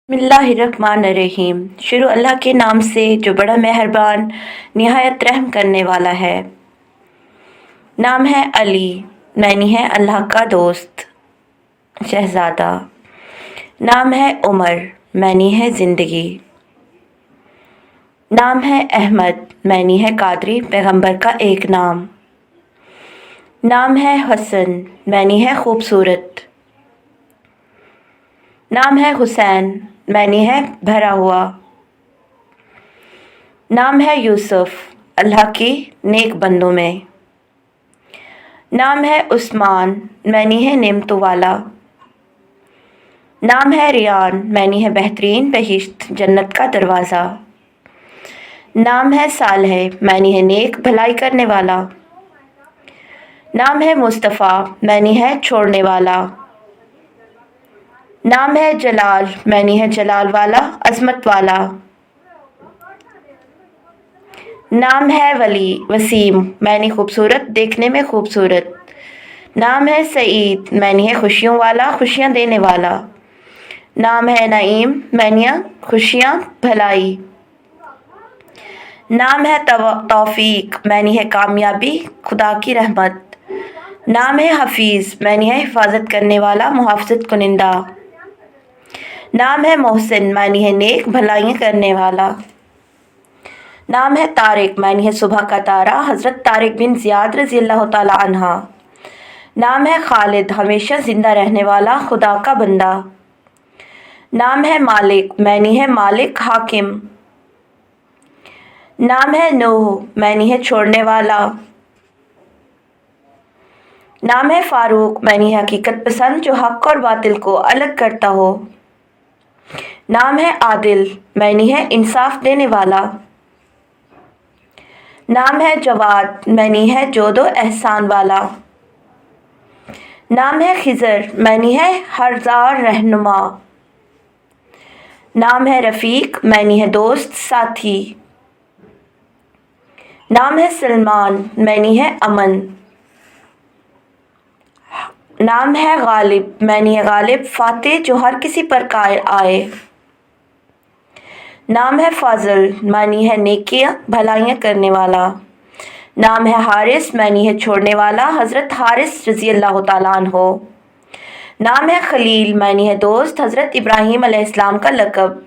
बिस्मिल्लाहिर्रहमानिर्रहीम। शुरू अल्लाह के नाम से जो बड़ा मेहरबान निहायत रहम करने वाला है। नाम है अली, मैंने है अल्लाह का दोस्त शहज़ादा। नाम है उमर, मैंने है ज़िंदगी। नाम है अहमद, मैंने है कादरी पैगंबर का एक नाम। नाम है हसन, मैंने है खूबसूरत। नाम है हुसैन, मैंने है भरा हुआ। नाम है यूसुफ, अल्लाह के नेक बंदों में। नाम है उस्मान, मैंने है नेमतों वाला। नाम है रियान, मैंने है बेहतरीन बहिश्त जन्नत का दरवाज़ा। नाम है सालेह, मैंने है नेक भलाई करने वाला। नाम है मुस्तफ़ा, मैंने है छोड़ने वाला। नाम है जलाल, मैंने है जलाल वाला अज़मत वाला। नाम है वली वसीम, मैंने खूबसूरत देखने में खूबसूरत। नाम है सईद, मैंने है खुशियों वाला खुशियाँ देने वाला। नाम है नईम, मैंने खुशियाँ भलाई। नाम है तौफीक, मैंने है कामयाबी खुदा की रहमत। नाम है हफीज़, मैंने है हिफाजत करने वाला मुहाफ़िज़त कुनिंदा। नाम है मोहसिन, मैंने है नेक भलाइयाँ करने वाला। नाम है तारिक, मैंने है सुबह का तारा हज़रत तारिक बिन ज़ियाद रज़ी अल्लाह तआला अन्हा। नाम है खालिद, हमेशा ज़िंदा रहने वाला खुदा का बंदा। नाम है मालिक, मैंने है मालिक हाकिम। नाम है नूह, मैंने है छोड़ने वाला। नाम है फ़ारूक, मैंने है हकीकत पसंद जो हक़ और बातिल को अलग करता हो। नाम है आदिल, मैंने है इंसाफ देने वाला। नाम है जवाद, मैंने है जोदो एहसान वाला। नाम है खिज़र, मैंने है हरज़ार रहनुमा। नाम है रफ़ीक, मैंने है दोस्त साथी। नाम है सलमान, मैंने है अमन। नाम है गालिब, मैंने है गालिब फ़ातेह जो हर किसी पर आए। नाम है फ़ाज़ल, मैंने है नेकियां भलाइयाँ करने वाला। नाम है हारिस, मैंने है छोड़ने वाला हज़रत हारिस रज़ी अल्लाह तआला अन्हो। नाम है खलील, मैंने है दोस्त हज़रत इब्राहीम अलैहिस्सलाम का लक़ब।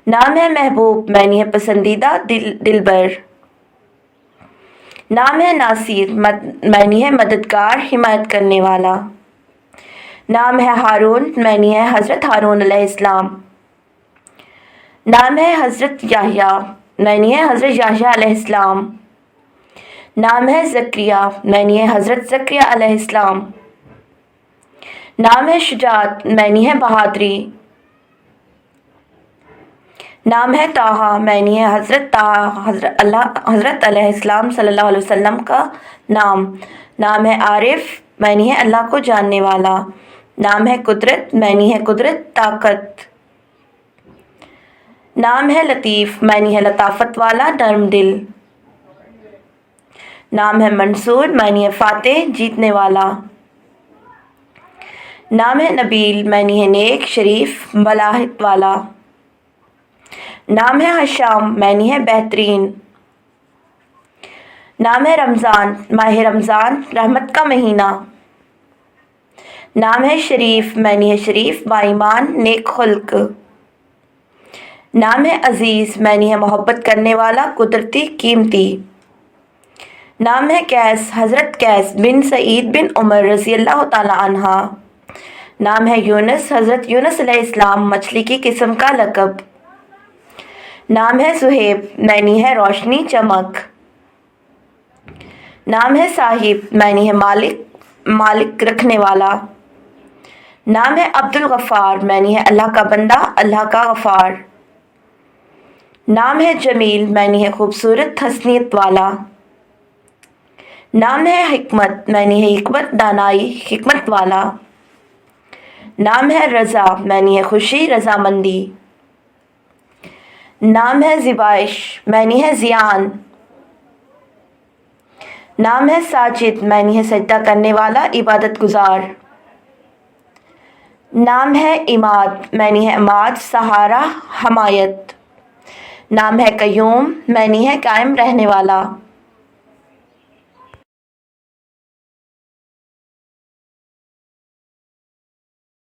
नाम है महबूब, मैंने है पसंदीदा दिलबर। नाम है नासिर, मैंने है मददगार हिमायत करने वाला। नाम है हारून, मैंने है हज़रत हारून अलैहिस्सलाम। नाम है हज़रत याह्या, मैंने है हज़रत याह्या अलैहिस्सलाम। नाम है ज़करिया, मैंने है हज़रत ज़करिया अलैहिस्सलाम। नाम है शुजात, मैंने है बहादुरी। नाम है ताहा, मैंने है हज़रत ताहा हज़रत अलैहिस्सलाम सल्लल्लाहु अलैहि वसल्लम का नाम। नाम है आरिफ, मैंने है अल्लाह को जानने वाला। नाम है कुदरत, मैंने है कुदरत ताकत। नाम है लतीफ़, मैंने है लताफ़त वाला नर्म दिल। नाम है मंसूर, मैंने है फ़ातेह जीतने वाला। नाम है नबील, मैंने है नेक शरीफ मलाहित वाला। नाम है हशाम, मैंने है बेहतरीन। नाम है रमज़ान, माह रमज़ान रहमत का महीना। नाम है शरीफ, मैंने है शरीफ बाईमान नेक खुल्क। नाम है अज़ीज़, मैंने है मोहब्बत करने वाला कुदरती कीमती। नाम है कैस, हज़रत कैस बिन सईद बिन उमर रज़ी अल्लाह तआला अन्हा। नाम है यूनुस, हज़रत यूनुस अलैहिस्सलाम मछली की किस्म का लक़ब। नाम है सुहेब, मैंने है रोशनी चमक। नाम है साहिब, मैंने है मालिक रखने वाला। नाम है अब्दुल गफ़ार, मैंने है अल्लाह का बंदा अल्लाह का गफ़ार। नाम है जमील, मैंने है खूबसूरत हसनियत वाला। नाम है हिकमत, मैंने है हिकमत दानाई हिकमत वाला। नाम है रज़ा, मैंने है खुशी रज़ामंदी। नाम है ज़िबाइश, मैंने है ज़ियान। नाम है साजिद, मैंने है सजदा करने वाला इबादत गुजार। نام ہے عماد معنی ہے اماد سہارا حمایت. نام ہے قیوم معنی ہے قائم رہنے والا.